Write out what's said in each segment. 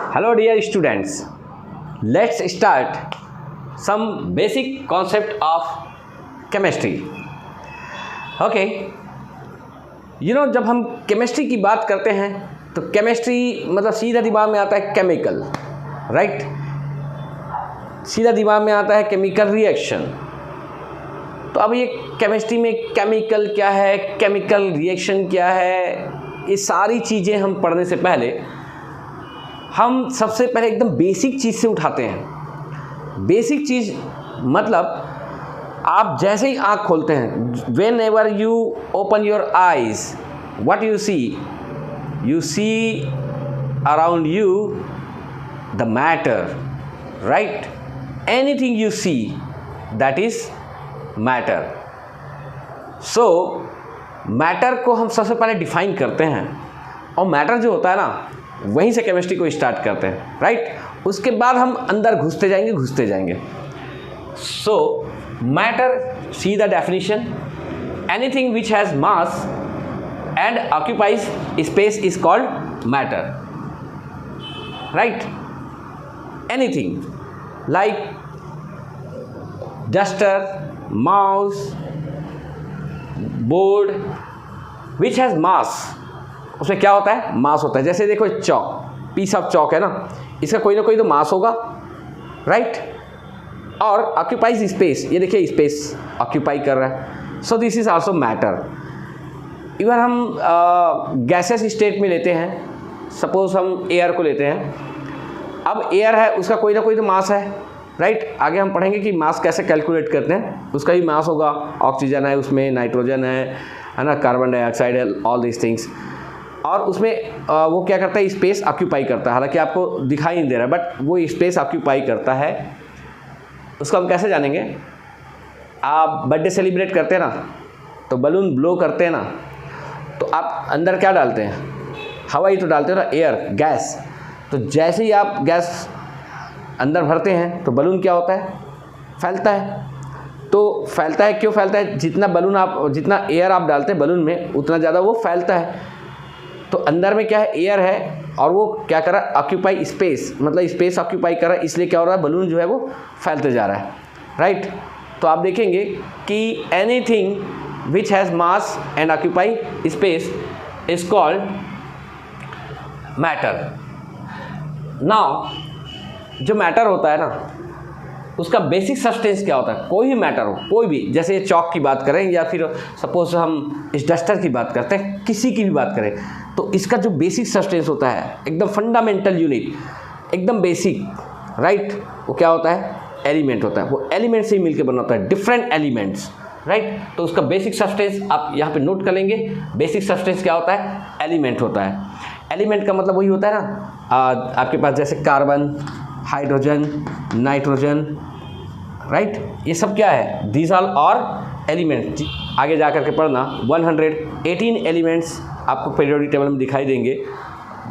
Hello dear students, let's start some basic concept of chemistry. Okay, जब हम chemistry की बात करते हैं तो केमिस्ट्री मतलब सीधा दिमाग में आता है केमिकल, राइट? सीधा दिमाग में आता है केमिकल रिएक्शन। तो अब ये केमिस्ट्री में केमिकल क्या है, केमिकल रिएक्शन क्या है, ये सारी चीज़ें हम पढ़ने से पहले हम सबसे पहले एकदम बेसिक चीज़ से उठाते हैं। बेसिक चीज़ मतलब आप जैसे ही आँख खोलते हैं, whenever you open your eyes, what you see around you the matter, right? Anything you see that is matter. So matter को हम सबसे पहले डिफाइन करते हैं और मैटर जो होता है ना, वहीं से केमिस्ट्री को स्टार्ट करते हैं, राइट? उसके बाद हम अंदर घुसते जाएंगे। सो matter, see the definition, anything which has mass and occupies space is called matter, right? Anything like duster, mouse, board which has मास, उसमें क्या होता है? मास होता है। जैसे देखो चौक, पीस ऑफ चौक है ना, इसका कोई ना कोई तो मास होगा, राइट? और ऑक्यूपाइज स्पेस, ये देखिए स्पेस ऑक्यूपाई कर रहा है। So this is also matter. Even हम गैसेस स्टेट में लेते हैं, सपोज हम एयर को लेते हैं। अब एयर है, उसका कोई ना कोई तो मास है, राइट? आगे हम पढ़ेंगे कि मास कैसे कैलकुलेट करते हैं। उसका भी मास होगा, ऑक्सीजन है उसमें, नाइट्रोजन है ना, कार्बन डाइऑक्साइड है, ऑल दिस थिंग्स। और उसमें वो क्या करता है? स्पेस ऑक्यूपाई करता है। हालांकि आपको दिखाई नहीं दे रहा है, बट वो स्पेस ऑक्यूपाई करता है। उसको हम कैसे जानेंगे? आप बर्थडे सेलिब्रेट करते हैं ना, तो बलून ब्लो करते हैं ना, तो आप अंदर क्या डालते हैं? हवा ही तो डालते हो ना, एयर, गैस। तो जैसे ही आप गैस अंदर भरते हैं तो बलून क्या होता है? फैलता है। तो फैलता है, क्यों फैलता है? जितना एयर आप डालते हैं बलून में, उतना ज़्यादा वो फैलता है। तो अंदर में क्या है? एयर है, और वो क्या कर रहा है? ऑक्यूपाई स्पेस, मतलब स्पेस ऑक्यूपाई कर रहा है, इसलिए क्या हो रहा है? बलून जो है वो फैलते जा रहा है, राइट? तो आप देखेंगे कि anything which has mass and occupy space is called matter. Now जो मैटर होता है ना, उसका बेसिक सब्सटेंस क्या होता है? कोई भी मैटर हो, कोई भी, जैसे चौक की बात करें या फिर सपोज हम इस डस्टर की बात करते हैं, किसी की भी बात करें, तो इसका जो बेसिक सब्सटेंस होता है, एकदम फंडामेंटल यूनिट, एकदम बेसिक, राइट? वो क्या होता है? एलिमेंट होता है। वो एलिमेंट से ही मिलकर बना होता है, डिफरेंट एलिमेंट्स, राइट? तो उसका बेसिक सब्सटेंस आप यहाँ पे नोट कर लेंगे। बेसिक सब्सटेंस क्या होता है? एलिमेंट होता है। एलिमेंट का मतलब वही होता है ना, आपके पास जैसे कार्बन, हाइड्रोजन, नाइट्रोजन, राइट? ये सब क्या है? दीज आर और एलिमेंट्स। आगे जा कर के पढ़ना, 118 एलिमेंट्स आपको पीरियोडिक टेबल में दिखाई देंगे।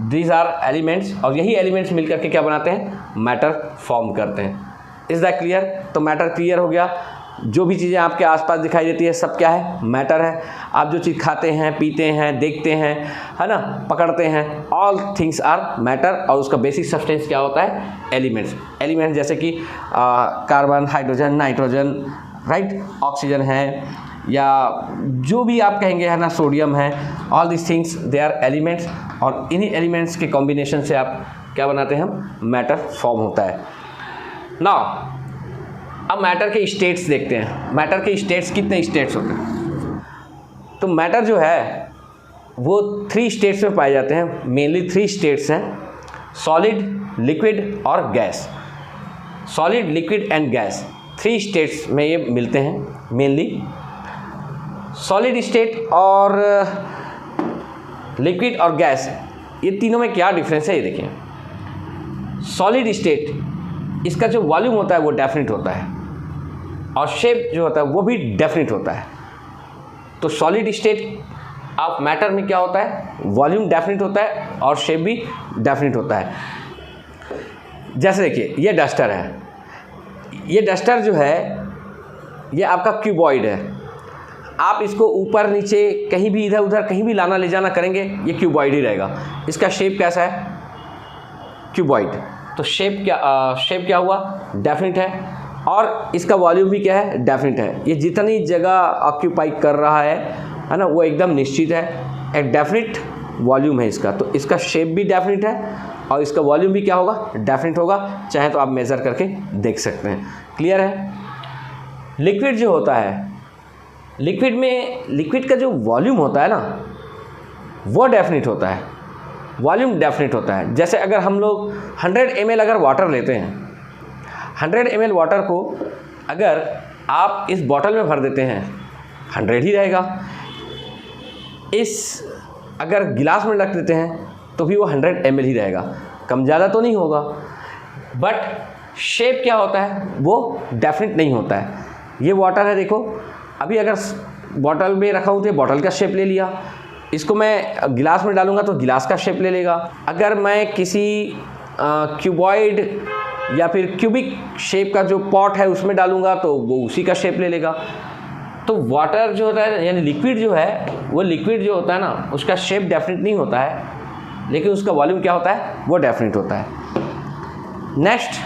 दीज आर एलिमेंट्स, और यही एलिमेंट्स मिलकर के क्या बनाते हैं? मैटर फॉर्म करते हैं। Is that clear? तो मैटर क्लियर हो गया। जो भी चीज़ें आपके आसपास दिखाई देती है, सब क्या है? मैटर है। आप जो चीज़ खाते हैं, पीते हैं, देखते हैं, है ना, पकड़ते हैं, ऑल थिंग्स आर मैटर। और उसका बेसिक सब्सटेंस क्या होता है? एलिमेंट्स। एलिमेंट्स जैसे कि carbon, hydrogen, nitrogen, right? Oxygen है, या जो भी आप कहेंगे, है ना, सोडियम है, all this things they are elements. और इन्हीं एलिमेंट्स के कॉम्बिनेशन से आप क्या बनाते हैं? हम मैटर फॉर्म होता है। नाउ अब मैटर के स्टेट्स देखते हैं। मैटर के स्टेट्स, कितने स्टेट्स होते हैं? तो मैटर जो है वो 3 स्टेट्स में पाए जाते हैं। मेनली 3 स्टेट्स हैं, सॉलिड, लिक्विड और gas. Solid, liquid and gas, 3 states में ये मिलते हैं मेनली। सॉलिड स्टेट और लिक्विड और गैस, ये तीनों में क्या डिफरेंस है ये देखिए। सॉलिड स्टेट, इसका जो वॉल्यूम होता है वो डेफिनिट होता है, और शेप जो होता है वो भी डेफिनिट होता है। तो सॉलिड स्टेट ऑफ मैटर में क्या होता है? वॉल्यूम डेफिनिट होता है और शेप भी डेफिनिट होता है। जैसे देखिए, ये डस्टर है। ये डस्टर जो है ये आपका क्यूबॉइड है। आप इसको ऊपर नीचे कहीं भी इधर उधर कहीं भी लाना ले जाना करेंगे, ये क्यूबॉइड ही रहेगा। इसका शेप कैसा है? क्यूबॉइड। तो शेप क्या हुआ, डेफिनिट है, और इसका वॉल्यूम भी क्या है, डेफिनिट है। ये जितनी जगह ऑक्यूपाई कर रहा है ना, वो एकदम निश्चित है, एक डेफिनिट वॉल्यूम है इसका। तो इसका शेप भी डेफिनिट है और इसका वॉल्यूम भी क्या होगा, डेफिनिट होगा। चाहे तो आप मेज़र करके देख सकते हैं। क्लियर है। लिक्विड जो होता है, लिक्विड का जो वॉल्यूम होता है ना, वो डेफिनिट होता है, वॉल्यूम डेफिनिट होता है। जैसे अगर हम लोग 100 ml अगर वाटर लेते हैं, 100 ml वाटर को अगर आप इस बॉटल में भर देते हैं, 100 ही रहेगा। इस अगर गिलास में रख देते हैं तो भी वो 100 ml ही रहेगा, कम ज़्यादा तो नहीं होगा। बट शेप क्या होता है, वो डेफिनिट नहीं होता है। ये वाटर है, देखो अभी अगर बॉटल में रखा हूँ तो बॉटल का शेप ले लिया, इसको मैं गिलास में डालूंगा तो गिलास का शेप ले लेगा। अगर मैं किसी क्यूबॉइड या फिर क्यूबिक शेप का जो पॉट है उसमें डालूंगा तो वो उसी का शेप ले लेगा। तो वाटर जो होता है, यानी लिक्विड जो है, वो लिक्विड जो होता है ना, उसका शेप डेफिनिट नहीं होता है, लेकिन उसका वॉल्यूम क्या होता है, वो डेफिनिट होता है। Next,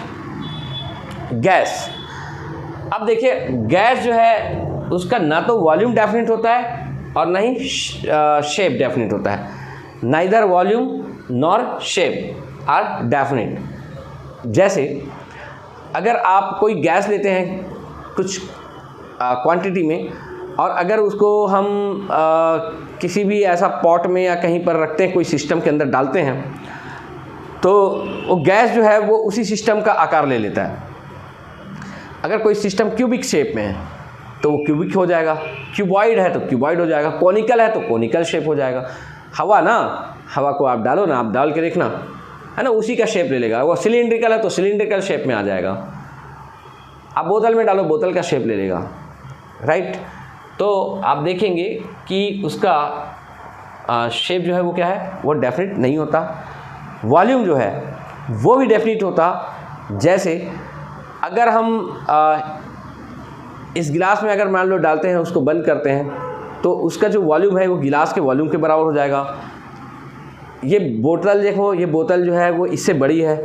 gas. अब देखिए गैस जो है उसका ना तो वॉल्यूम डेफिनिट होता है और ना ही शेप डेफिनिट होता है। Neither volume nor shape are definite. जैसे अगर आप कोई गैस लेते हैं कुछ क्वांटिटी में, और अगर उसको हम किसी भी ऐसा पॉट में या कहीं पर रखते हैं, कोई सिस्टम के अंदर डालते हैं, तो वो गैस जो है वो उसी सिस्टम का आकार ले लेता है। अगर कोई सिस्टम क्यूबिक शेप में है तो वो क्यूबिक हो जाएगा, क्यूबॉइड है तो क्यूबॉइड हो जाएगा, कोनिकल है तो कोनिकल शेप हो जाएगा। हवा ना, हवा को आप डालो ना, आप डाल के देखना, है ना, उसी का शेप ले लेगा। वो सिलिंड्रिकल है तो सिलिंड्रिकल शेप में आ जाएगा। आप बोतल में डालो, बोतल का शेप ले लेगा, राइट। तो आप देखेंगे कि उसका शेप जो है वो क्या है, वो डेफिनिट नहीं होता। वॉल्यूम जो है वो भी डेफिनिट होता। जैसे अगर हम इस गिलास में अगर मान लो डालते हैं, उसको बंद करते हैं, तो उसका जो वॉल्यूम है वो गिलास के वॉल्यूम के बराबर हो जाएगा। ये बोतल देखो, ये बोतल जो है वो इससे बड़ी है,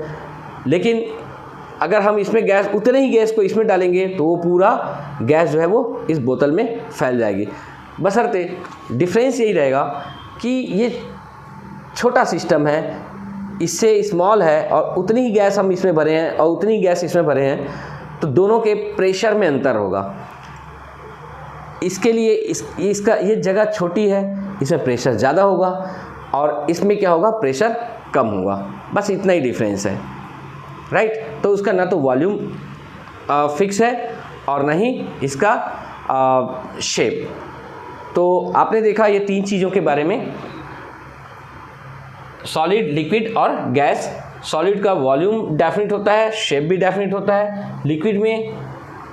लेकिन अगर हम इसमें गैस, उतने ही गैस को इसमें डालेंगे तो वो पूरा गैस जो है वो इस बोतल में फैल जाएगी। बशर्ते डिफरेंस यही रहेगा कि ये छोटा सिस्टम है, इससे स्मॉल है, और उतनी ही गैस हम इसमें भरे हैं और उतनी गैस इसमें भरे हैं, तो दोनों के प्रेशर में अंतर होगा। इसके लिए इसका ये जगह छोटी है, इसमें प्रेशर ज़्यादा होगा, और इसमें क्या होगा, प्रेशर कम होगा। बस इतना ही डिफरेंस है, राइट। तो उसका ना तो वॉल्यूम फिक्स है और ना ही इसका शेप। तो आपने देखा ये तीन चीज़ों के बारे में, सॉलिड, लिक्विड और गैस। सॉलिड का वॉल्यूम डेफिनिट होता है, शेप भी डेफिनिट होता है। लिक्विड में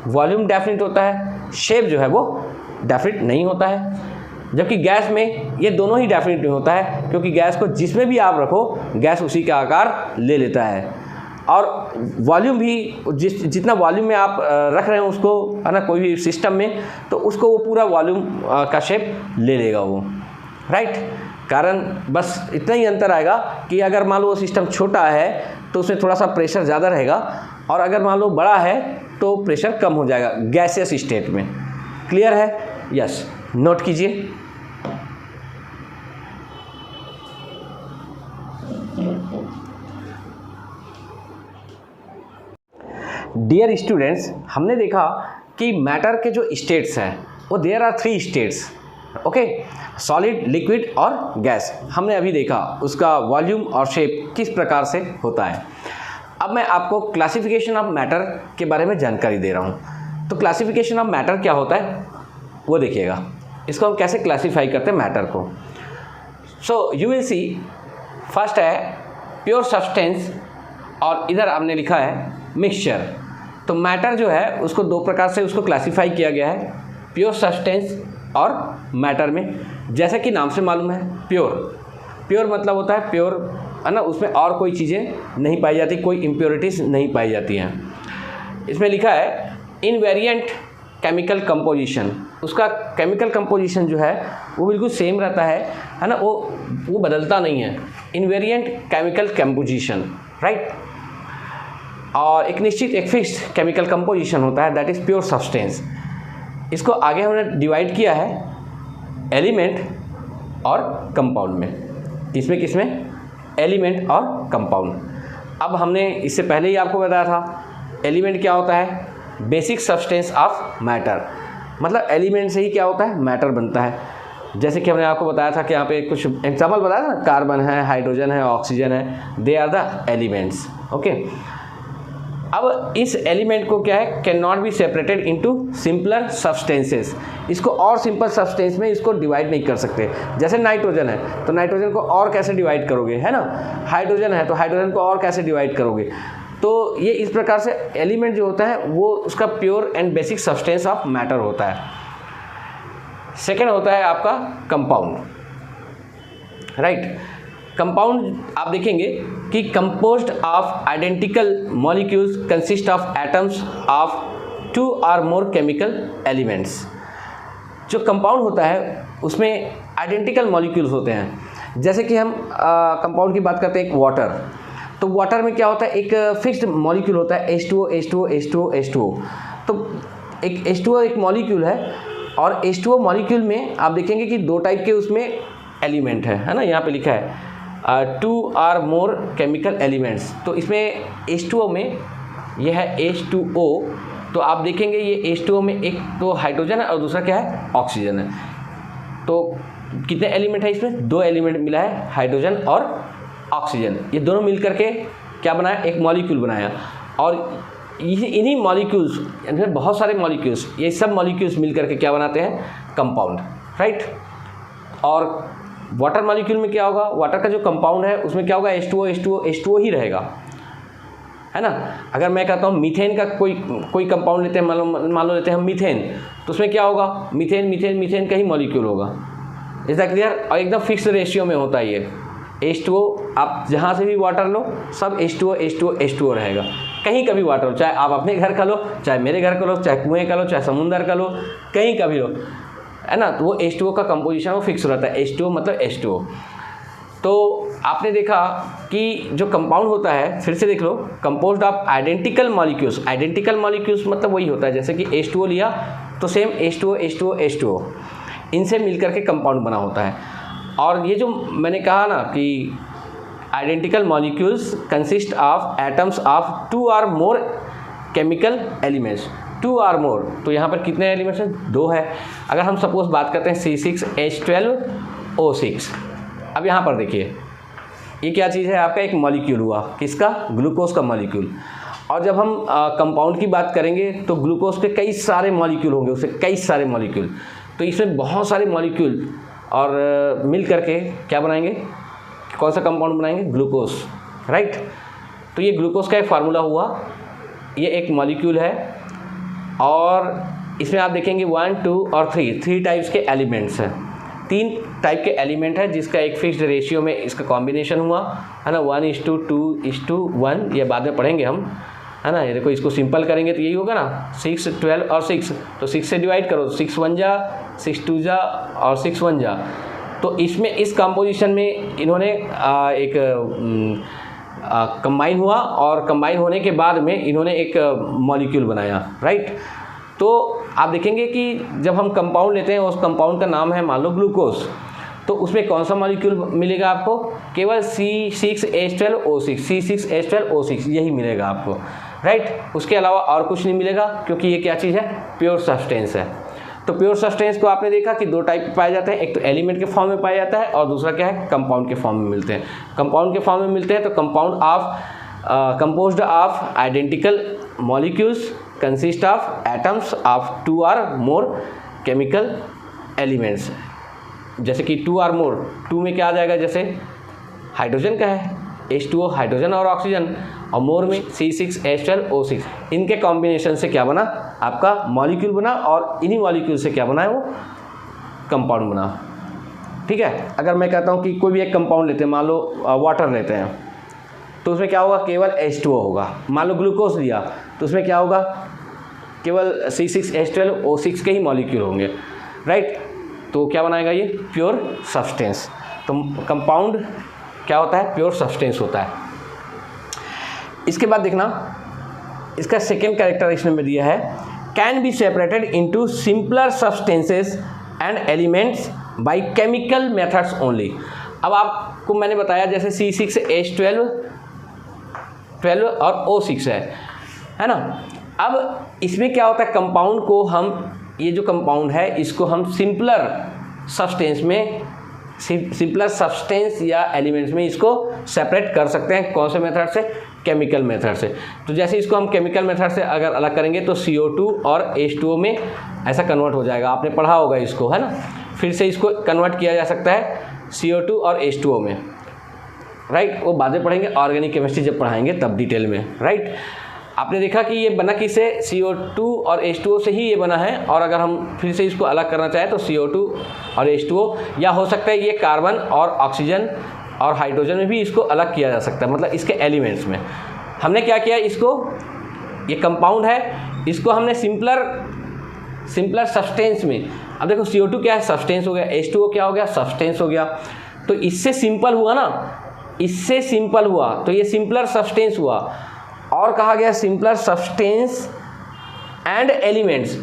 वॉल्यूम डेफिनिट होता है, शेप जो है वो डेफिनिट नहीं होता है। जबकि गैस में ये दोनों ही डेफिनिट नहीं होता है, क्योंकि गैस को जिसमें भी आप रखो गैस उसी का आकार ले लेता है। और वॉल्यूम भी जितना वॉल्यूम में आप रख रहे हैं उसको, है ना, कोई भी सिस्टम में, तो उसको वो पूरा वॉल्यूम का शेप ले लेगा वो, राइट। कारण बस इतना ही अंतर आएगा कि अगर मान लो वो सिस्टम छोटा है तो उसमें थोड़ा सा प्रेशर ज़्यादा रहेगा, और अगर मान लो बड़ा है तो प्रेशर कम हो जाएगा गैसियस स्टेट में। क्लियर है? यस, नोट कीजिए। डियर स्टूडेंट्स, हमने देखा कि मैटर के जो स्टेट्स हैं वो there are 3 states, okay, solid, liquid और गैस। हमने अभी देखा उसका वॉल्यूम और शेप किस प्रकार से होता है। अब मैं आपको क्लासिफिकेशन ऑफ मैटर के बारे में जानकारी दे रहा हूँ। तो क्लासिफिकेशन ऑफ मैटर क्या होता है वो देखिएगा, इसको हम कैसे क्लासीफाई करते हैं मैटर को। So you will see, first है प्योर सब्सटेंस, और इधर आपने लिखा है मिक्सचर। तो मैटर जो है उसको 2 प्रकार से उसको क्लासीफाई किया गया है, प्योर सब्सटेंस और मैटर में। जैसे कि नाम से मालूम है, प्योर मतलब होता है प्योर, है ना, उसमें और कोई चीज़ें नहीं पाई जाती, कोई इम्प्योरिटीज़ नहीं पाई जाती हैं। इसमें लिखा है इनवेरिएंट केमिकल कंपोजिशन, उसका केमिकल कंपोजिशन जो है वो बिल्कुल सेम रहता है ना, वो बदलता नहीं है। Invariant chemical composition, right. और एक निश्चित एक फिक्स्ड केमिकल कंपोजिशन होता है, दैट इज़ प्योर सब्सटेंस। इसको आगे हमने डिवाइड किया है एलिमेंट और कंपाउंड में। किसमें एलिमेंट और कंपाउंड। अब हमने इससे पहले ही आपको बताया था एलिमेंट क्या होता है, बेसिक सब्सटेंस ऑफ मैटर, मतलब एलिमेंट से ही क्या होता है, मैटर बनता है। जैसे कि हमने आपको बताया था कि यहाँ पे कुछ एग्जाम्पल बताया था ना, कार्बन है, हाइड्रोजन है, ऑक्सीजन है, they are the elements, okay. अब इस एलिमेंट को क्या है, cannot be separated into simpler substances. इसको और सिंपल सब्सटेंस में इसको डिवाइड नहीं कर सकते। जैसे नाइट्रोजन है तो नाइट्रोजन को और कैसे डिवाइड करोगे, है ना। हाइड्रोजन है तो हाइड्रोजन को और कैसे डिवाइड करोगे। तो ये इस प्रकार से एलिमेंट जो होता है वो उसका pure and basic substance of matter होता है। सेकेंड होता है आपका कंपाउंड, राइट। कंपाउंड आप देखेंगे कि composed of identical molecules consist of atoms of 2 और मोर केमिकल एलिमेंट्स। जो कंपाउंड होता है उसमें आइडेंटिकल मॉलिक्यूल्स होते हैं। जैसे कि हम कंपाउंड की बात करते हैं, एक वाटर, तो वाटर में क्या होता है, एक फिक्स्ड मॉलिक्यूल होता है H2O H2O H2O H2O। तो एक H2O एक मॉलिक्यूल है और H2O मॉलिक्यूल में आप देखेंगे कि 2 टाइप के उसमें एलिमेंट है ना, यहाँ पे लिखा है 2 और मोर केमिकल एलिमेंट्स। तो इसमें H2O में यह है H2O, तो आप देखेंगे ये H2O में एक तो हाइड्रोजन है और दूसरा क्या है, ऑक्सीजन है। तो कितने एलिमेंट है इसमें, 2 एलिमेंट मिला है, हाइड्रोजन और ऑक्सीजन। ये दोनों मिल करके क्या बनाया, एक मॉलिक्यूल बनाया। और इन्हीं मॉलिक्यूल्स, इनमें बहुत सारे मॉलिक्यूल्स, ये सब मॉलिक्यूल्स मिल करके क्या बनाते हैं, कंपाउंड, राइट। और वाटर मॉलिक्यूल में क्या होगा, वाटर का जो कंपाउंड है उसमें क्या होगा, H2O H2O H2O ही रहेगा, है ना। अगर मैं कहता हूँ मीथेन का कोई कंपाउंड लेते हैं, मान लो लेते हैं हम मीथेन, तो उसमें क्या होगा, मीथेन मीथेन मीथेन का ही मॉलिक्यूल होगा। Is that clear. और एकदम फिक्स रेशियो में होता है ये H2O, आप जहाँ से भी वाटर लो सब H2O H2O H2O रहेगा। कहीं का भी वाटर लो, चाहे आप अपने घर का लो, चाहे मेरे घर का लो, चाहे कुएँ का लो, चाहे समुंदर का लो, कहीं का भी लो, है ना, तो वो H2O का कंपोजिशन वो फिक्स रहता है। H2O मतलब H2O। तो आपने देखा कि जो कंपाउंड होता है, फिर से देख लो, composed of identical molecules. Identical molecules मतलब वही होता है, जैसे कि H2O लिया तो सेम H2O H2O H2O, इनसे मिलकर के कंपाउंड बना होता है। और ये जो मैंने कहा ना कि identical molecules consist of atoms of 2 और मोर केमिकल एलिमेंट्स। 2 और मोर, तो यहाँ पर कितने एलिमेंट्स हैं, 2 है। अगर हम सपोज बात करते हैं C6H12O6, अब यहाँ पर देखिए ये क्या चीज़ है, आपका एक मॉलिक्यूल हुआ, किसका, ग्लूकोज का मॉलिक्यूल। और जब हम कंपाउंड की बात करेंगे तो ग्लूकोज के कई सारे मॉलिक्यूल होंगे, उससे कई सारे मॉलिक्यूल। तो इसमें बहुत सारे मॉलिक्यूल और मिल करके क्या बनाएंगे, कौन सा कंपाउंड बनाएंगे, ग्लूकोज, राइट। तो ये ग्लूकोज का एक फार्मूला हुआ, ये एक मॉलिक्यूल है और इसमें आप देखेंगे 1 2 और 3 टाइप्स के एलिमेंट्स हैं। 3 टाइप के एलिमेंट है जिसका एक फिक्स्ड रेशियो में इसका कॉम्बिनेशन हुआ, है ना, 1:2:1, ये बाद में पढ़ेंगे हम, है ना। ये देखो, इसको सिंपल करेंगे तो यही होगा ना, 6 12 और 6, तो 6 से डिवाइड करो, 6 1 जा, 6 2 जा और 6 1 जा। तो इसमें इस कंपोजिशन में इन्होंने एक कंबाइन हुआ और कंबाइन होने के बाद में इन्होंने एक मॉलिक्यूल बनाया, राइट। तो आप देखेंगे कि जब हम कंपाउंड लेते हैं, उस कंपाउंड का नाम है मान लो ग्लूकोज, तो उसमें कौन सा मॉलिक्यूल मिलेगा आपको, केवल C6H12O6, C6H12O6 यही मिलेगा आपको, राइट। उसके अलावा और कुछ नहीं मिलेगा, क्योंकि ये क्या चीज़ है, प्योर सब्सटेंस है। तो प्योर सब्सटेंस को आपने देखा कि 2 टाइप पाए जाते हैं, एक तो एलिमेंट के फॉर्म में पाया जाता है और दूसरा क्या है, कंपाउंड के फॉर्म में मिलते हैं। कंपाउंड के फॉर्म में मिलते हैं तो compound of composed of identical molecules consist of atoms of 2 और मोर केमिकल एलिमेंट्स। जैसे कि 2 और मोर, 2 में क्या आ जाएगा, जैसे हाइड्रोजन का है H2O, हाइड्रोजन और ऑक्सीजन, और मोर में C6H12O6, इनके कॉम्बिनेशन से क्या बना, आपका मॉलिक्यूल बना, और इन्हीं मॉलिक्यूल से क्या बना है, वो कंपाउंड बना, ठीक है। अगर मैं कहता हूँ कि कोई भी एक कंपाउंड लेते हैं, मान लो वाटर लेते हैं, तो उसमें क्या होगा, केवल H2O होगा। मान लो ग्लूकोज लिया तो उसमें क्या होगा, केवल C6H12O6 के ही मॉलिक्यूल होंगे, राइट। तो क्या बनाएगा ये, प्योर सब्सटेंस। तो कंपाउंड क्या होता है, प्योर सब्सटेंस होता है। इसके बाद देखना, इसका सेकेंड कैरेक्टर इसमें दिया है, can be separated into simpler substances and elements by chemical methods only. अब आपको मैंने बताया जैसे C6H12 और O6 है ना। अब इसमें क्या होता है, कंपाउंड को हम, ये जो कंपाउंड है इसको हम सिंपलर सब्सटेंस या एलिमेंट्स में इसको सेपरेट कर सकते हैं। कौन से मेथड से, केमिकल मेथड से। तो जैसे इसको हम केमिकल मेथड से अगर अलग करेंगे तो CO2 और H2O में ऐसा कन्वर्ट हो जाएगा, आपने पढ़ा होगा इसको, है ना। फिर से इसको कन्वर्ट किया जा सकता है CO2 और H2O में, राइट। वो बाद में पढ़ेंगे, ऑर्गेनिक केमिस्ट्री जब पढ़ाएंगे तब डिटेल में, राइट। आपने देखा कि ये बना किससे, CO2 और H2O से ही ये बना है। और अगर हम फिर से इसको अलग करना चाहें तो CO2 और H2O, या हो सकता है ये कार्बन और ऑक्सीजन और हाइड्रोजन में भी इसको अलग किया जा सकता है, मतलब इसके एलिमेंट्स में। हमने क्या किया, इसको, ये कंपाउंड है, इसको हमने सिंपलर सब्सटेंस में, अब देखो CO2 क्या है, सब्सटेंस हो गया, H2O क्या हो गया, सब्सटेंस हो गया। तो इससे सिंपल हुआ ना, इससे सिंपल हुआ तो ये सिंपलर सब्सटेंस हुआ, और कहा गया सिंपलर सब्सटेंस एंड एलिमेंट्स।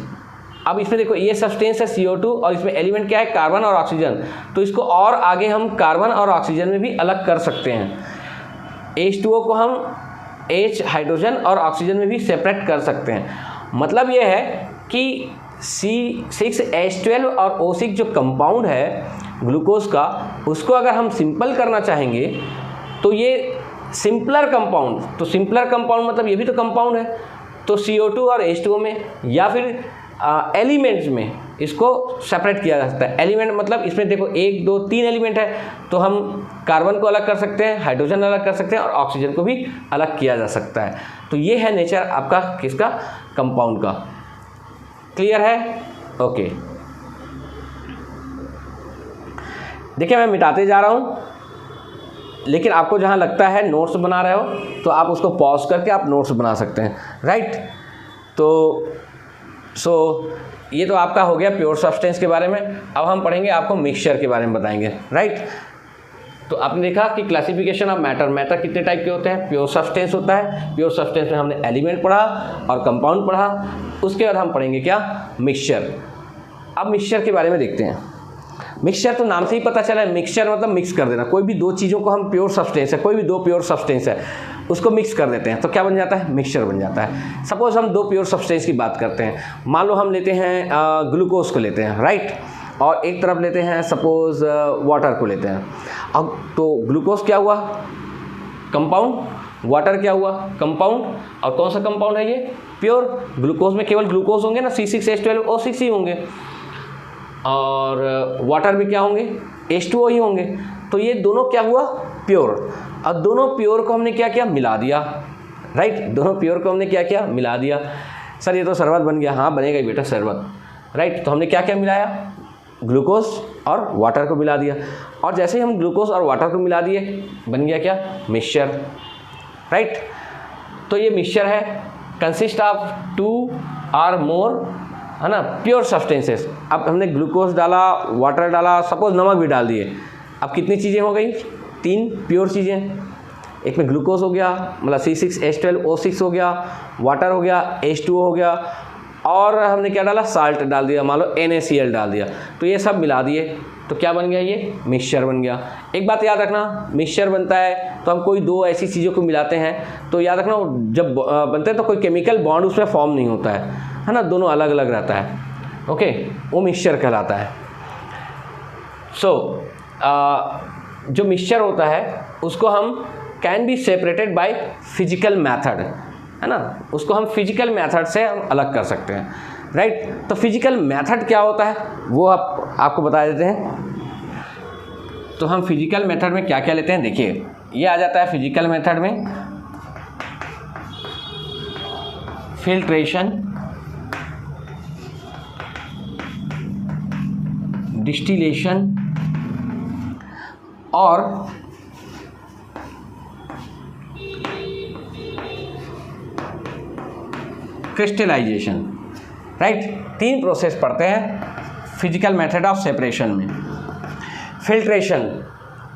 अब इसमें देखो ये सब्सटेंस है CO2 और इसमें एलिमेंट क्या है, कार्बन और ऑक्सीजन। तो इसको और आगे हम कार्बन और ऑक्सीजन में भी अलग कर सकते हैं। H2O को हम H, हाइड्रोजन और ऑक्सीजन में भी सेपरेट कर सकते हैं। मतलब ये है कि C6H12 और O6 जो कंपाउंड है ग्लूकोज का, उसको अगर हम सिंपल करना चाहेंगे तो ये सिंपलर कंपाउंड, तो सिंपलर कंपाउंड मतलब ये भी तो कंपाउंड है, तो CO2 और H2O में या फिर एलिमेंट्स में इसको सेपरेट किया जा सकता है। एलिमेंट मतलब इसमें देखो 1, 2, 3 एलिमेंट है, तो हम कार्बन को अलग कर सकते हैं, हाइड्रोजन अलग कर सकते हैं और ऑक्सीजन को भी अलग किया जा सकता है। तो ये है नेचर आपका किसका, कंपाउंड का। क्लियर है, ओके। देखिए मैं मिटाते जा रहा हूँ, लेकिन आपको जहाँ लगता है नोट्स बना रहे हो तो आप उसको पॉज करके आप नोट्स बना सकते हैं, राइट। तो ये तो आपका हो गया प्योर सब्सटेंस के बारे में। अब हम पढ़ेंगे, आपको मिक्सचर के बारे में बताएंगे, राइट। तो आपने देखा कि क्लासिफिकेशन ऑफ मैटर कितने टाइप के होते हैं। प्योर सब्सटेंस होता है, प्योर सब्सटेंस में हमने एलिमेंट पढ़ा और कंपाउंड पढ़ा। उसके बाद हम पढ़ेंगे क्या, मिक्सचर। अब मिक्सचर के बारे में देखते हैं। मिक्सचर तो नाम से ही पता चला है, मिक्सचर मतलब मिक्स कर देना। कोई भी दो चीज़ों को हम प्योर सब्सटेंस है, कोई भी दो प्योर सब्सटेंस है, उसको मिक्स कर देते हैं तो क्या बन जाता है, मिक्सचर बन जाता है। सपोज हम दो प्योर सब्सटेंस की बात करते हैं, मान लो हम लेते हैं ग्लूकोज को लेते हैं, राइट, और एक तरफ लेते हैं सपोज वाटर को लेते हैं। अब तो ग्लूकोज क्या हुआ, कंपाउंड, वाटर क्या हुआ, कंपाउंड, और कौन सा कंपाउंड है ये, प्योर। ग्लूकोज में केवल ग्लूकोज होंगे ना, C6H12O6 ही होंगे, और वाटर में क्या होंगे, H2O ही होंगे। तो ये दोनों क्या हुआ, प्योर। अब दोनों प्योर को हमने क्या किया, मिला दिया, राइट। दोनों प्योर को हमने क्या किया, मिला दिया। सर ये तो शरबत बन गया, हाँ बनेगा ही बेटा शरबत, राइट। तो हमने क्या क्या मिलाया, ग्लूकोज और वाटर को मिला दिया, और जैसे ही हम ग्लूकोज और वाटर को मिला दिए बन गया क्या, मिक्सचर, राइट। तो ये मिक्सचर है, कंसिस्ट ऑफ 2 or more, है ना, प्योर सब्सटेंसेस। अब हमने ग्लूकोज डाला, वाटर डाला, सपोज नमक भी डाल दिए, अब कितनी चीज़ें हो गई, 3 प्योर चीज़ें। एक में ग्लूकोज हो गया, मतलब C6H12O6 हो गया, वाटर हो गया, H2O हो गया, और हमने क्या डाला, साल्ट डाल दिया, मान लो NaCl डाल दिया। तो ये सब मिला दिए तो क्या बन गया, ये मिक्सचर बन गया। एक बात याद रखना, मिक्सचर बनता है तो हम कोई दो ऐसी चीज़ों को मिलाते हैं तो याद रखना, जब बनते हैं तो कोई केमिकल बॉन्ड उसमें फॉर्म नहीं होता है ना, दोनों अलग अलग रहता है, ओके, वो मिक्सचर कहलाता है। जो मिक्सचर होता है उसको हम can be separated by physical method, है ना, उसको हम फिजिकल मेथड से हम अलग कर सकते हैं, राइट। तो फिजिकल मेथड क्या होता है वो आपको बता देते हैं। तो हम फिजिकल मेथड में क्या क्या लेते हैं, देखिए ये आ जाता है फिजिकल मेथड में, फिल्ट्रेशन, डिस्टिलेशन और क्रिस्टलाइजेशन, राइट। 3 प्रोसेस पढ़ते हैं फिजिकल मेथड ऑफ सेपरेशन में। फिल्ट्रेशन,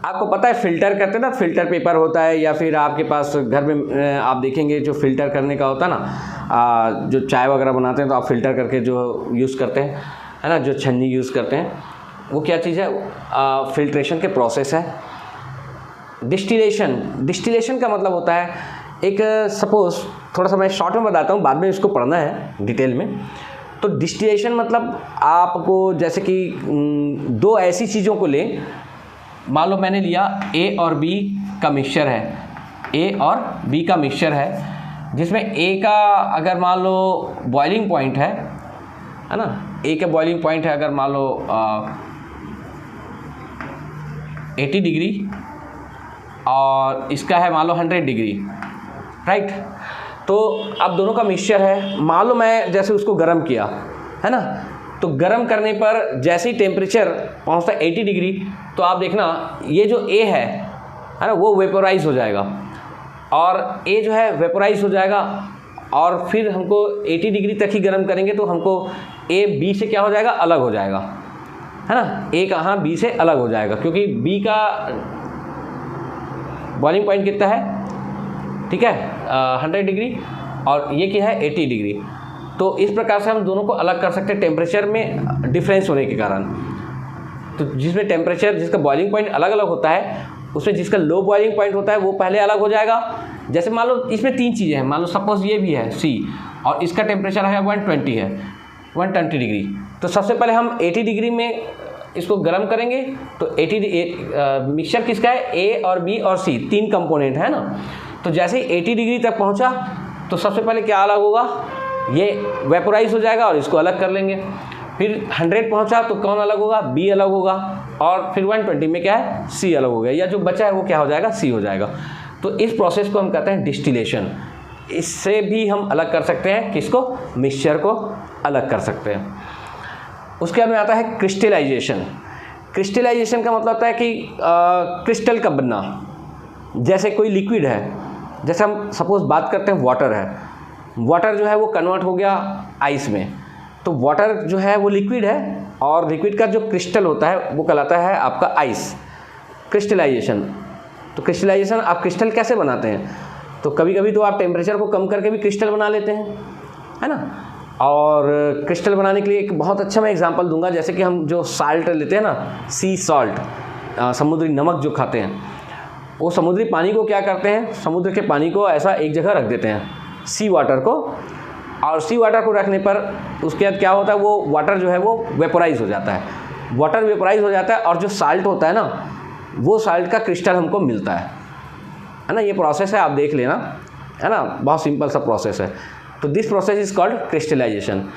आपको पता है फिल्टर करते हैं ना, फिल्टर पेपर होता है, या फिर आपके पास घर में आप देखेंगे जो फिल्टर करने का होता है ना, जो चाय वगैरह बनाते हैं तो आप फिल्टर करके जो यूज़ करते हैं, है ना, जो छन्नी यूज़ करते हैं, वो क्या चीज़ है? फिल्ट्रेशन के प्रोसेस है। डिस्टिलेशन का मतलब होता है एक, सपोज़ थोड़ा सा मैं शॉर्ट में बताता हूँ, बाद में इसको पढ़ना है डिटेल में। तो डिस्टिलेशन मतलब आपको जैसे कि दो ऐसी चीज़ों को ले, मान लो मैंने लिया ए और बी का मिक्सचर है, ए और बी का मिक्सचर है, जिसमें ए का अगर मान लो बॉइलिंग पॉइंट है ना, ए का बॉइलिंग पॉइंट है अगर मान लो 80 डिग्री और इसका है मान लो 100 डिग्री, राइट। तो अब दोनों का मिक्सचर है, मान लो मैं जैसे उसको गर्म किया, है ना, तो गर्म करने पर जैसे ही टेम्परेचर पहुंचता है 80 डिग्री, तो आप देखना ये जो ए है ना, वो वेपोराइज हो जाएगा, और ए जो है वेपोराइज हो जाएगा, और फिर हमको 80 डिग्री तक ही गर्म करेंगे तो हमको ए बी से क्या हो जाएगा? अलग हो जाएगा, है ना। ए कहाँ बी से अलग हो जाएगा, क्योंकि बी का बॉइलिंग पॉइंट कितना है? ठीक है, 100 डिग्री, और ये क्या है? 80 डिग्री। तो इस प्रकार से हम दोनों को अलग कर सकते हैं टेम्परेचर में डिफरेंस होने के कारण। तो जिसमें टेम्परेचर, जिसका बॉइलिंग पॉइंट अलग अलग होता है, उसमें जिसका लो बॉइलिंग पॉइंट होता है वो पहले अलग हो जाएगा। जैसे मान लो इसमें 3 चीज़ें हैं, मान लो सपोज ये भी है सी, और इसका टेम्परेचर है 120 है, 120 डिग्री। तो सबसे पहले हम 80 डिग्री में इसको गर्म करेंगे, तो 80 मिक्सचर किसका है? ए और बी और सी, 3 कंपोनेंट है ना। तो जैसे ही 80 डिग्री तक पहुंचा, तो सबसे पहले क्या अलग होगा? ये वेपोराइज हो जाएगा और इसको अलग कर लेंगे। फिर 100 पहुंचा तो कौन अलग होगा? बी अलग होगा, और फिर 120 में क्या है? सी अलग हो गया, या जो बचा है वो क्या हो जाएगा? सी हो जाएगा। तो इस प्रोसेस को हम कहते हैं डिस्टिलेशन। इससे भी हम अलग कर सकते हैं, किसको? मिक्सचर को अलग कर सकते हैं। उसके बाद में आता है क्रिस्टलाइजेशन। क्रिस्टलाइजेशन का मतलब होता है कि क्रिस्टल का बनना। जैसे कोई लिक्विड है, जैसे हम सपोज बात करते हैं वाटर है, वाटर जो है वो कन्वर्ट हो गया आइस में, तो वाटर जो है वो लिक्विड है, और लिक्विड का जो क्रिस्टल होता है वो कहलाता है आपका आइस। क्रिस्टलाइजेशन। तो क्रिस्टलाइजेशन, आप क्रिस्टल कैसे बनाते हैं? तो कभी कभी तो आप टेम्परेचर को कम करके भी क्रिस्टल बना लेते हैं, है ना। और क्रिस्टल बनाने के लिए एक बहुत अच्छा मैं एग्जांपल दूंगा, जैसे कि हम जो साल्ट लेते हैं ना, सी सॉल्ट, समुद्री नमक जो खाते हैं, वो समुद्री पानी को क्या करते हैं? समुद्र के पानी को ऐसा एक जगह रख देते हैं, सी वाटर को, और सी वाटर को रखने पर उसके बाद क्या होता है? वो वाटर जो है वो वेपोराइज हो जाता है, वाटर वेपोराइज हो जाता है, और जो साल्ट होता है ना, वो साल्ट का क्रिस्टल हमको मिलता है ना। ये प्रोसेस है, आप देख लेना, है ना, बहुत सिंपल सा प्रोसेस है। तो this process is called crystallisation.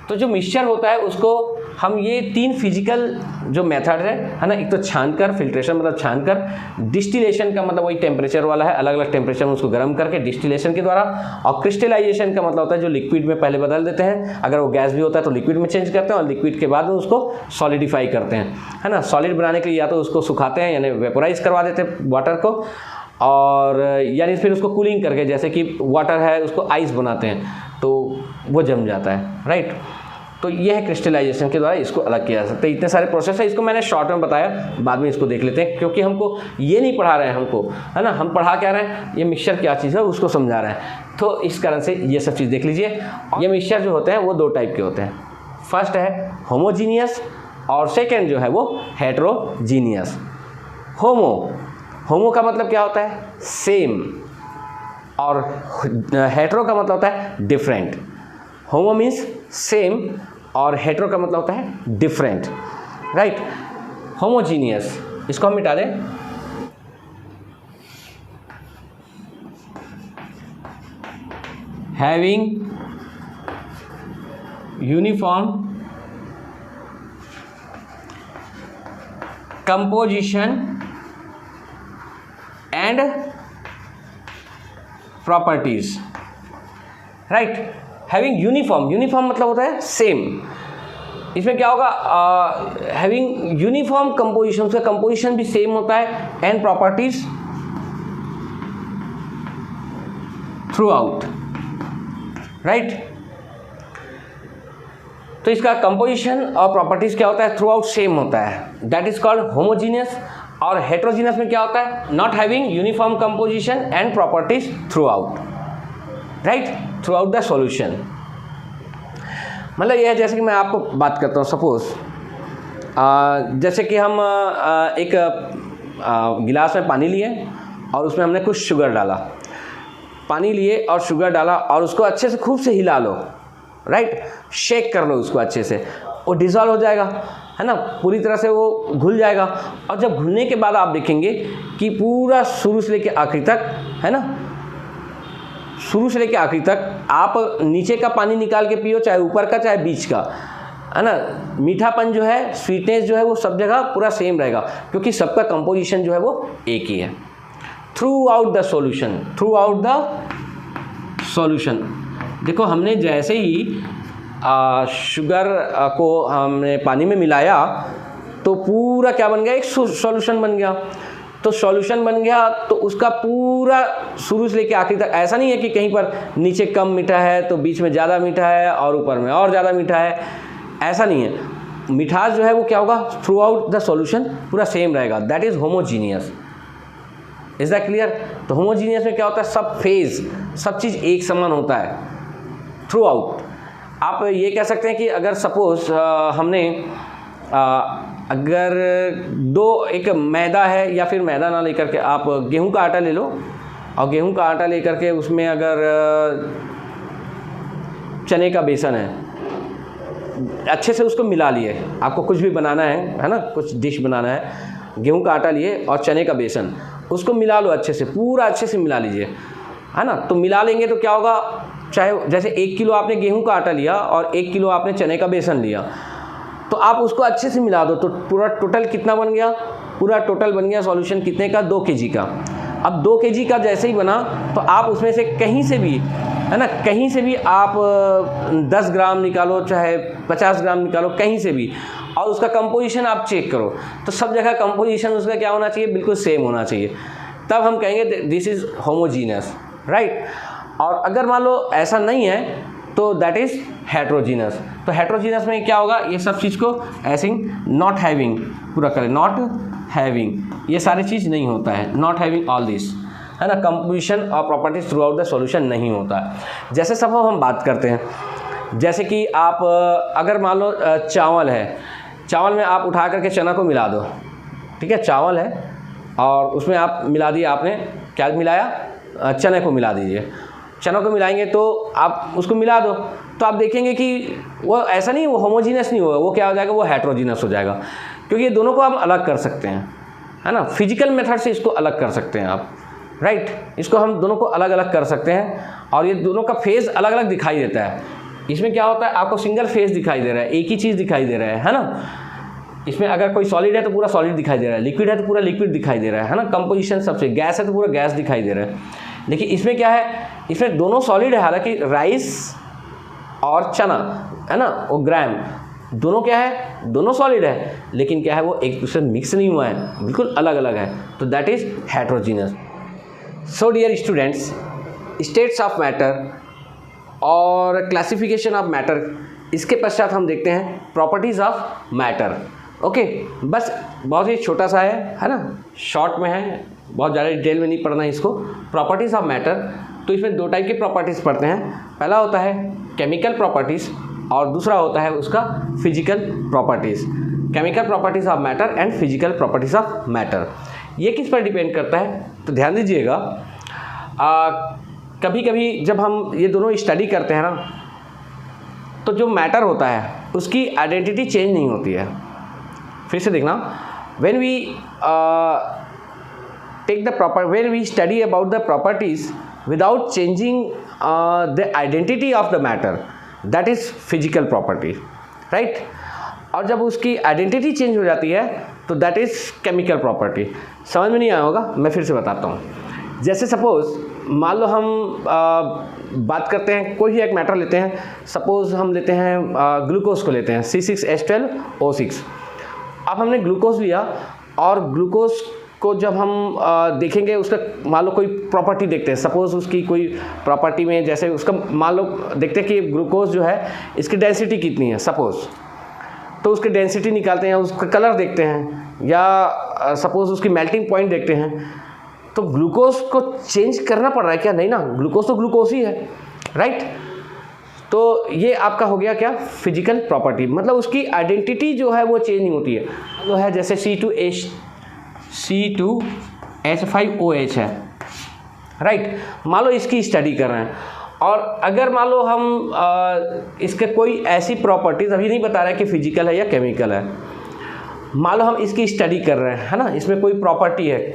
तो जो मिक्सचर होता है उसको हम ये 3 फिजिकल जो मेथड है ना, एक तो छानकर, फिल्ट्रेशन मतलब छानकर, डिस्टिलेशन का मतलब वही टेम्परेचर वाला है, अलग अलग टेम्परेचर में उसको गर्म करके डिस्टिलेशन के द्वारा, और क्रिस्टलाइजेशन का मतलब होता है जो लिक्विड में पहले बदल देते हैं, अगर वो गैस भी होता है तो लिक्विड में चेंज करते हैं, और लिक्विड के बाद में उसको सॉलिडिफाई करते हैं, है ना। सॉलिड बनाने के लिए या तो उसको सुखाते हैं, यानी वेपोराइज करवा देते हैं वाटर को, और यानी फिर उसको कूलिंग करके, जैसे कि वाटर है उसको आइस बनाते हैं तो वो जम जाता है, राइट। तो ये है क्रिस्टलाइजेशन के द्वारा इसको अलग किया जा सकता है। इतने सारे प्रोसेस है, इसको मैंने शॉर्ट में बताया, बाद में इसको देख लेते हैं, क्योंकि हमको ये नहीं पढ़ा रहे हैं हमको, है ना, हम पढ़ा क्या रहे हैं? ये मिक्सचर क्या चीज़ है उसको समझा रहे हैं। तो इस कारण से ये सब चीज़ देख लीजिए। ये मिक्सचर जो होते हैं वो 2 टाइप के होते हैं। फर्स्ट है होमोजीनियस, और सेकेंड जो है वो हेट्रोजीनियस। होमो का मतलब क्या होता है? सेम, और हेट्रो का मतलब होता है डिफरेंट। होमो मीन्स सेम, और हेट्रो का मतलब होता है डिफरेंट, राइट। होमोजीनियस, इसको हम मिटा दें। Having uniform composition and properties, right. Having uniform मतलब होता है सेम। इसमें क्या होगा? हैविंग यूनिफॉर्म कंपोजिशन, उसका कंपोजिशन भी सेम होता है, and properties through out, right. तो इसका कंपोजिशन और प्रॉपर्टीज क्या होता है? थ्रू आउट सेम होता है, दैट इज कॉल्ड होमोजीनियस। और हेट्रोजीनस में क्या होता है, not having uniform composition and properties through out, right, through out the solution. मतलब ये है, जैसे कि मैं आपको बात करता हूँ, सपोज जैसे कि हम एक गिलास में पानी लिए और उसमें हमने कुछ शुगर डाला, पानी लिए और शुगर डाला और उसको अच्छे से खूब से हिला लो, राइट, शेक कर लो उसको अच्छे से, वो डिज़ोल्व हो जाएगा, है ना, पूरी तरह से वो घुल जाएगा। और जब घुलने के बाद आप देखेंगे कि पूरा शुरू से लेकर आखिरी तक, है ना, शुरू से लेकर आखिरी तक आप नीचे का पानी निकाल के पियो, चाहे ऊपर का चाहे बीच का, है ना, मीठापन जो है, स्वीटनेस जो है, वो सब जगह पूरा सेम रहेगा, क्योंकि सबका कंपोजिशन जो है वो एक ही है। Through out the solution, through out the solution. देखो हमने जैसे ही शुगर को हमने पानी में मिलाया तो पूरा क्या बन गया, एक सॉल्यूशन बन गया। तो सॉल्यूशन बन गया तो उसका पूरा शुरू से लेकर आखिरी तक, ऐसा नहीं है कि कहीं पर नीचे कम मीठा है तो बीच में ज़्यादा मीठा है और ऊपर में और ज़्यादा मीठा है, ऐसा नहीं है। मिठास जो है वो क्या होगा, थ्रू आउट द सॉल्यूशन पूरा सेम रहेगा, that is homogeneous. Is that clear? तो होमोजीनियस में क्या होता है, सब फेज, सब चीज़ एक समान होता है थ्रू आउट। आप ये कह सकते हैं कि अगर सपोज हमने अगर एक मैदा है, या फिर मैदा ना लेकर के आप गेहूं का आटा ले लो, और गेहूं का आटा लेकर के उसमें अगर चने का बेसन है, अच्छे से उसको मिला लिए, आपको कुछ भी बनाना है ना, कुछ डिश बनाना है, गेहूं का आटा लिए और चने का बेसन, उसको मिला लो अच्छे से, पूरा अच्छे से मिला लीजिए, है ना। तो मिला लेंगे तो क्या होगा, चाहे जैसे 1 किलो आपने गेहूं का आटा लिया और 1 किलो आपने चने का बेसन लिया, तो आप उसको अच्छे से मिला दो, तो पूरा टोटल कितना बन गया, पूरा टोटल बन गया सॉल्यूशन कितने का, 2 kg का। अब 2 kg का जैसे ही बना तो आप उसमें से कहीं से भी, है ना, कहीं से भी आप 10 ग्राम निकालो, चाहे 50 ग्राम निकालो, कहीं से भी, और उसका कंपोजिशन आप चेक करो, तो सब जगह कंपोजिशन उसका क्या होना चाहिए, बिल्कुल सेम होना चाहिए, तब हम कहेंगे दिस इज़ होमोजीनियस, राइट। और अगर मान लो ऐसा नहीं है तो दैट इज़ हेट्रोजीनस। तो हेट्रोजीनस में क्या होगा, ये सब चीज़ को ऐसे नॉट हैविंग पूरा करें, नॉट हैविंग, ये सारी चीज़ नहीं होता है, नॉट हैविंग ऑल दिस, है ना, कंपोजिशन और properties through out the solution नहीं होता है। जैसे सब हम बात करते हैं, जैसे कि आप अगर मान लो चावल है, चावल में आप उठा करके चना को मिला दो, ठीक है, चावल है और उसमें आप मिला दिए, आपने क्या मिलाया, चने को मिला दीजिए, चनों को मिलाएंगे तो आप उसको मिला दो, तो आप देखेंगे कि वो ऐसा नहीं, वो होमोजीनियस नहीं होगा, वो क्या हो जाएगा, वो हेट्रोजीनियस हो जाएगा, क्योंकि ये दोनों को हम अलग कर सकते हैं, है ना, फिजिकल मेथड से इसको अलग कर सकते हैं आप, राइट, इसको हम दोनों को अलग अलग कर सकते हैं, और ये दोनों का फेज़ अलग अलग दिखाई देता है। इसमें क्या होता है, आपको सिंगल फेज़ दिखाई दे रहा है, एक ही चीज़ दिखाई दे रहा है ना। इसमें अगर कोई सॉलिड है तो पूरा सॉलिड दिखाई दे रहा है, लिक्विड है तो पूरा लिक्विड दिखाई दे रहा है ना, कंपोजिशन सबसे, गैस है तो पूरा गैस दिखाई दे रहा है। लेकिन इसमें क्या है, इसमें दोनों सॉलिड है, हालांकि राइस और चना, है ना, वो ग्राम, दोनों क्या है, दोनों सॉलिड है, लेकिन क्या है, वो एक दूसरे मिक्स नहीं हुआ है, बिल्कुल अलग अलग है, तो that is heterogeneous. So dear students, states of matter और क्लासिफिकेशन ऑफ मैटर, इसके पश्चात हम देखते हैं प्रॉपर्टीज़ ऑफ मैटर। ओके, बस बहुत ही छोटा सा है ना, शॉर्ट में है, बहुत ज़्यादा डिटेल में नहीं पढ़ना है इसको। प्रॉपर्टीज़ ऑफ मैटर, तो इसमें 2 टाइप की प्रॉपर्टीज़ पढ़ते हैं, पहला होता है केमिकल प्रॉपर्टीज़ और दूसरा होता है उसका physical properties. Chemical properties of matter and physical properties of matter, ये किस पर डिपेंड करता है, तो ध्यान दीजिएगा, कभी कभी जब हम ये दोनों स्टडी करते हैं ना, तो जो मैटर होता है उसकी आइडेंटिटी चेंज नहीं होती है। फिर से देखना, when we study about the properties without changing the identity of the matter, that is physical property, right? और जब उसकी आइडेंटिटी चेंज हो जाती है तो दैट इज़ केमिकल प्रॉपर्टी। समझ में नहीं आया होगा, मैं फिर से बताता हूँ। जैसे सपोज़ मान लो हम बात करते हैं, कोई ही एक मैटर लेते हैं, सपोज़ हम लेते हैं ग्लूकोज को लेते हैं, C6H12O6। अब हमने ग्लूकोज लिया और ग्लूकोज को जब हम देखेंगे, उसका मान लो कोई प्रॉपर्टी देखते हैं, सपोज़ उसकी कोई प्रॉपर्टी में, जैसे उसका मान लो देखते हैं कि ग्लूकोज जो है इसकी डेंसिटी कितनी है, सपोज़ तो उसके डेंसिटी निकालते हैं, उसका कलर देखते हैं, या सपोज उसकी मेल्टिंग पॉइंट देखते हैं, तो ग्लूकोज को चेंज करना पड़ रहा है क्या? नहीं ना, ग्लूकोज तो ग्लूकोज ही है, राइट। तो ये आपका हो गया क्या? फिजिकल प्रॉपर्टी, मतलब उसकी आइडेंटिटी जो है वो चेंज नहीं होती है। वो है जैसे C2H5OH है, राइट। मान लो इसकी स्टडी कर रहे हैं, और अगर मान लो हम इसके कोई ऐसी प्रॉपर्टीज, अभी नहीं बता रहे हैं कि फिजिकल है या केमिकल है, मान लो हम इसकी स्टडी कर रहे हैं, है ना, इसमें कोई प्रॉपर्टी है,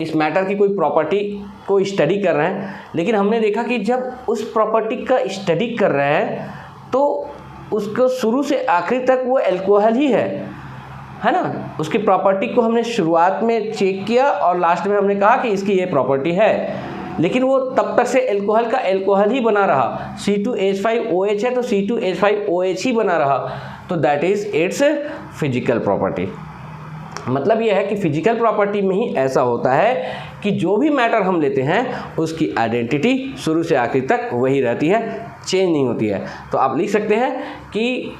इस मैटर की कोई प्रॉपर्टी को स्टडी कर रहे हैं, लेकिन हमने देखा कि जब उस प्रॉपर्टी का स्टडी कर रहे हैं तो उसको शुरू से आखिर तक वो अल्कोहल ही है ना। उसकी प्रॉपर्टी को हमने शुरुआत में चेक किया और लास्ट में हमने कहा कि इसकी ये प्रॉपर्टी है, लेकिन वो तब तक से अल्कोहल का अल्कोहल ही बना रहा। C2H5OH है तो C2H5OH ही बना रहा, तो that is it's physical property. मतलब यह है कि फिजिकल प्रॉपर्टी में ही ऐसा होता है कि जो भी मैटर हम लेते हैं उसकी आइडेंटिटी शुरू से आखिर तक वही रहती है, चेंज नहीं होती है। तो आप लिख सकते हैं कि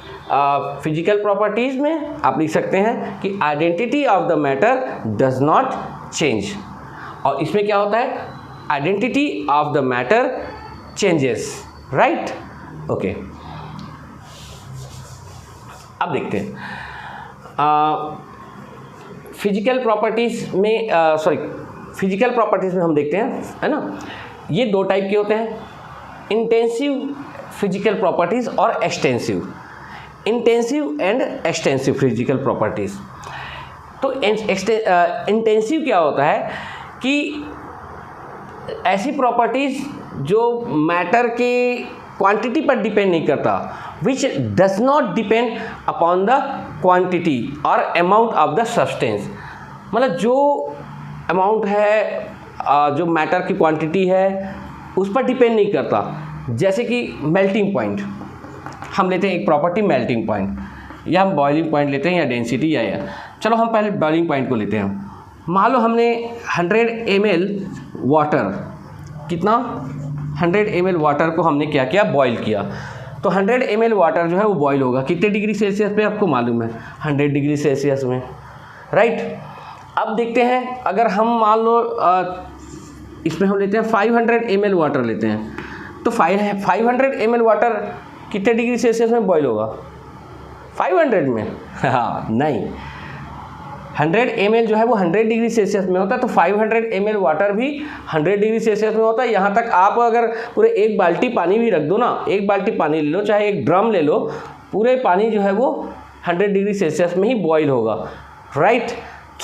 फिजिकल प्रॉपर्टीज़ में आप लिख सकते हैं कि identity of the matter does not change, और इसमें क्या होता है? Identity of the matter changes, right. Okay, अब देखते हैं फिजिकल प्रॉपर्टीज़ में, फिजिकल प्रॉपर्टीज़ में हम देखते हैं, है ना, ये दो टाइप के होते हैं, इंटेंसिव फिजिकल प्रॉपर्टीज़ और extensive. Intensive and extensive physical properties. तो इंटेंसिव क्या होता है कि ऐसी प्रॉपर्टीज़ जो मैटर के क्वांटिटी पर डिपेंड नहीं करता, विच does not depend upon the quantity और अमाउंट ऑफ द सब्सटेंस। मतलब जो अमाउंट है, जो मैटर की क्वांटिटी है, उस पर डिपेंड नहीं करता। जैसे कि मेल्टिंग पॉइंट, हम लेते हैं एक प्रॉपर्टी मेल्टिंग पॉइंट, या हम बॉइलिंग पॉइंट लेते हैं, या डेंसिटी, या चलो हम पहले बॉइलिंग पॉइंट को लेते हैं। मान लो हमने 100 ml वाटर, कितना 100 ml वाटर को हमने क्या किया? बॉईल किया। तो 100 ml वाटर जो है वो बॉईल होगा कितने डिग्री सेल्सियस पे? आपको मालूम है 100 डिग्री सेल्सियस में, राइट। अब देखते हैं, अगर हम मान लो इसमें हम लेते हैं 500 ml वाटर लेते हैं, तो 500 ml वाटर कितने डिग्री सेल्सियस में बॉईल होगा? 500 में? हाँ, नहीं, 100 ml जो है वो 100 डिग्री सेल्सियस में होता है, तो 500 ml वाटर भी 100 डिग्री सेल्सियस में होता है। यहाँ तक आप अगर पूरे एक बाल्टी पानी भी रख दो ना, एक बाल्टी पानी ले लो, चाहे एक ड्रम ले लो, पूरे पानी जो है वो 100 डिग्री सेल्सियस में ही बॉईल होगा, राइट।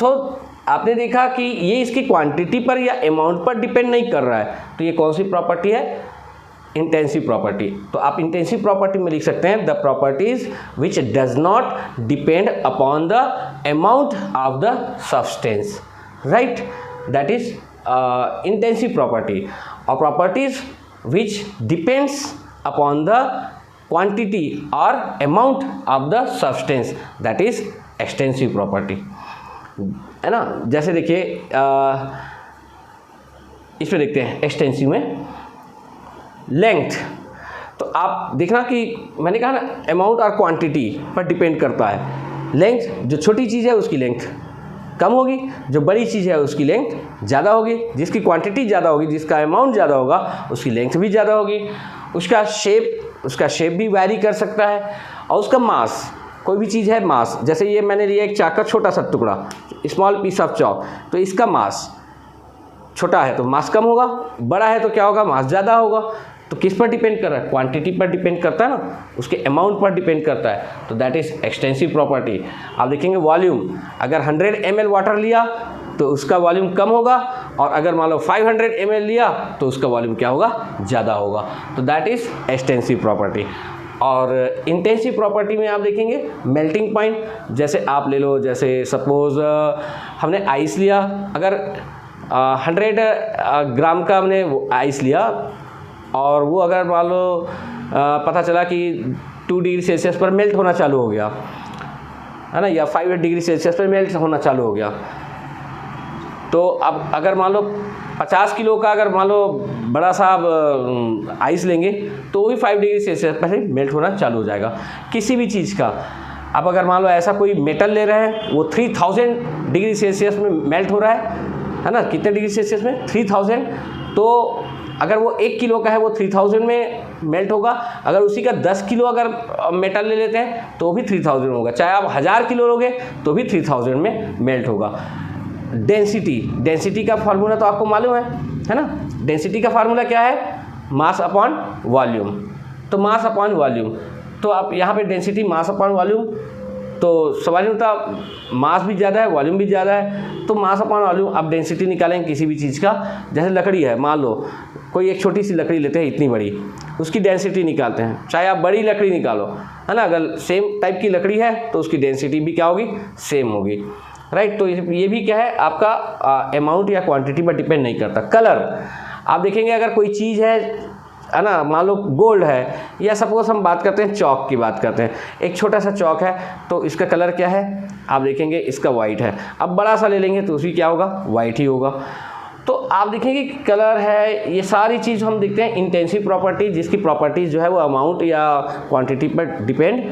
तो आपने देखा कि ये इसकी क्वांटिटी पर या अमाउंट पर डिपेंड नहीं कर रहा है, तो ये कौन सी प्रॉपर्टी है? Intensive property. तो आप इंटेंसिव प्रॉपर्टी में लिख सकते हैं the properties which does not depend upon the amount of the substance, right, that is intensive property. और properties which depends upon the quantity और amount of the substance, that is extensive property, है ना। जैसे देखिए इसमें देखते हैं extensive में लेंथ। तो आप देखना कि मैंने कहा ना अमाउंट और क्वांटिटी पर डिपेंड करता है। लेंथ, जो छोटी चीज़ है उसकी लेंथ कम होगी, जो बड़ी चीज़ है उसकी लेंथ ज़्यादा होगी। जिसकी क्वांटिटी ज़्यादा होगी, जिसका अमाउंट ज़्यादा होगा, उसकी लेंथ भी ज़्यादा होगी। उसका शेप भी वैरी कर सकता है, और उसका मास, कोई भी चीज़ है मास, जैसे ये मैंने लिया एक चाक का छोटा सा टुकड़ा, स्मॉल पीस ऑफ चॉक, तो इसका मास छोटा है तो मास कम होगा, बड़ा है तो क्या होगा? मास ज़्यादा होगा। तो किस पर डिपेंड कर रहा है? क्वांटिटी पर डिपेंड करता है ना, उसके अमाउंट पर डिपेंड करता है, तो दैट इज़ एक्सटेंसिव प्रॉपर्टी। आप देखेंगे वॉल्यूम, अगर 100 ml वाटर लिया तो उसका वॉल्यूम कम होगा, और अगर मान लो 500 ml लिया तो उसका वॉल्यूम क्या होगा? ज़्यादा होगा, तो दैट इज़ एक्सटेंसिव प्रॉपर्टी। और इंटेंसिव प्रॉपर्टी में आप देखेंगे मेल्टिंग पॉइंट, जैसे आप ले लो, जैसे सपोज हमने आइस लिया, अगर 100 ग्राम का हमने आइस लिया, और वो अगर मान लो पता चला कि 2 डिग्री सेल्सियस पर मेल्ट होना चालू हो गया, है ना, या 5 डिग्री सेल्सियस पर मेल्ट होना चालू हो गया, तो अब अगर मान लो 50 किलो का अगर मान लो बड़ा सा आइस लेंगे तो वो भी 5 डिग्री सेल्सियस पर ही मेल्ट होना चालू हो जाएगा। किसी भी चीज़ का अब अगर मान लो ऐसा कोई मेटल ले रहे हैं, वो 3000 डिग्री सेल्सियस में मेल्ट हो रहा है ना, कितने डिग्री सेल्सियस में, 3000, तो अगर वो 1 किलो का है वो 3000 में मेल्ट होगा। अगर उसी का 10 किलो अगर मेटल ले लेते हैं तो भी 3000 होगा। चाहे आप 1000 किलो लोगे तो भी 3000 में मेल्ट होगा। डेंसिटी का फार्मूला तो आपको मालूम है ना। डेंसिटी का फार्मूला क्या है, मास अपॉन वॉल्यूम। तो मास अपॉन वॉल्यूम, तो आप यहाँ पे डेंसिटी मास अपॉन वॉल्यूम, तो सवाल ही होता, मास भी ज़्यादा है वॉल्यूम भी ज़्यादा है, तो मास अपॉन वॉल्यूम। आप डेंसिटी निकालेंगे किसी भी चीज़ का, जैसे लकड़ी है, मान लो कोई एक छोटी सी लकड़ी लेते हैं इतनी बड़ी, उसकी डेंसिटी निकालते हैं, चाहे आप बड़ी लकड़ी निकालो, है ना, अगर सेम टाइप की लकड़ी है तो उसकी डेंसिटी भी क्या होगी, सेम होगी, राइट। तो ये भी क्या है, आपका अमाउंट या क्वांटिटी पर डिपेंड नहीं करता। कलर आप देखेंगे, अगर कोई चीज़ है ना, मान लो गोल्ड है, या सपोज हम बात करते हैं चौक की बात करते हैं, एक छोटा सा चौक है तो इसका कलर क्या है, आप देखेंगे इसका वाइट है। अब बड़ा सा ले लेंगे तो उसकी क्या होगा, वाइट ही होगा। तो आप देखेंगे कि कलर है, ये सारी चीज़ हम देखते हैं इंटेंसिव प्रॉपर्टी, जिसकी प्रॉपर्टीज़ जो है वो अमाउंट या क्वांटिटी पर डिपेंड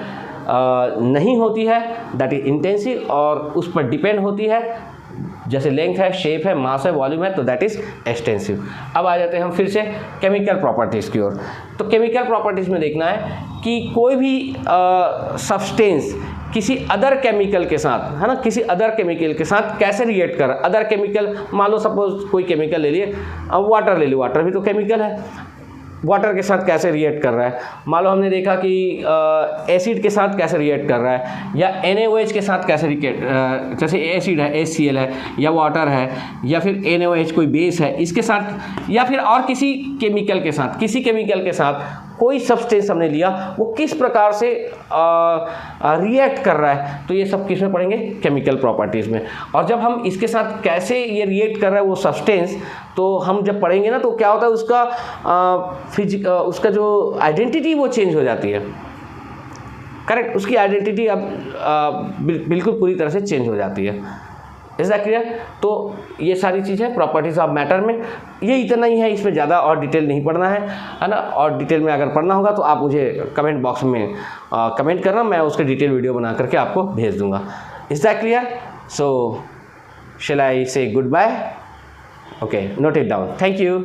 नहीं होती है, दैट इज इंटेंसिव, और उस पर डिपेंड होती है, जैसे लेंथ है, शेप है, मास है, वॉल्यूम है, तो दैट इज एक्सटेंसिव। अब आ जाते हैं हम फिर से केमिकल प्रॉपर्टीज़ की ओर। तो केमिकल प्रॉपर्टीज़ में देखना है कि कोई भी सब्सटेंस किसी अदर केमिकल के साथ, है ना, किसी अदर केमिकल के साथ कैसे रिएक्ट कर रहा है। अदर केमिकल, मान लो सपोज कोई केमिकल ले लिए, अब वाटर ले लो, वाटर भी तो केमिकल है, वाटर के साथ कैसे रिएक्ट कर रहा है। मान लो हमने देखा कि एसिड के साथ कैसे रिएक्ट कर रहा है, या NaOH के साथ कैसे रिएक्ट, जैसे एसिड है HCl है, या वाटर है, या फिर NaOH कोई बेस है इसके साथ, या फिर और किसी केमिकल के साथ, किसी केमिकल के साथ कोई सब्सटेंस हमने लिया, वो किस प्रकार से रिएक्ट कर रहा है, तो ये सब किस में पढ़ेंगे, केमिकल प्रॉपर्टीज़ में। और जब हम इसके साथ कैसे ये रिएक्ट कर रहा है वो सब्सटेंस, तो हम जब पढ़ेंगे ना, तो क्या होता है, उसका जो आइडेंटिटी वो चेंज हो जाती है, करेक्ट, उसकी आइडेंटिटी अब बिल्कुल पूरी तरह से चेंज हो जाती है। Is that clear. तो ये सारी चीज़ें प्रॉपर्टीज़ ऑफ मैटर में, ये इतना ही है, इसमें ज़्यादा और डिटेल नहीं पढ़ना है ना। और डिटेल में अगर पढ़ना होगा तो आप मुझे कमेंट बॉक्स में कमेंट करना, मैं उसके डिटेल वीडियो बना करके आपको भेज दूंगा। Is that clear. So shall I say goodbye, okay, note it down, thank you.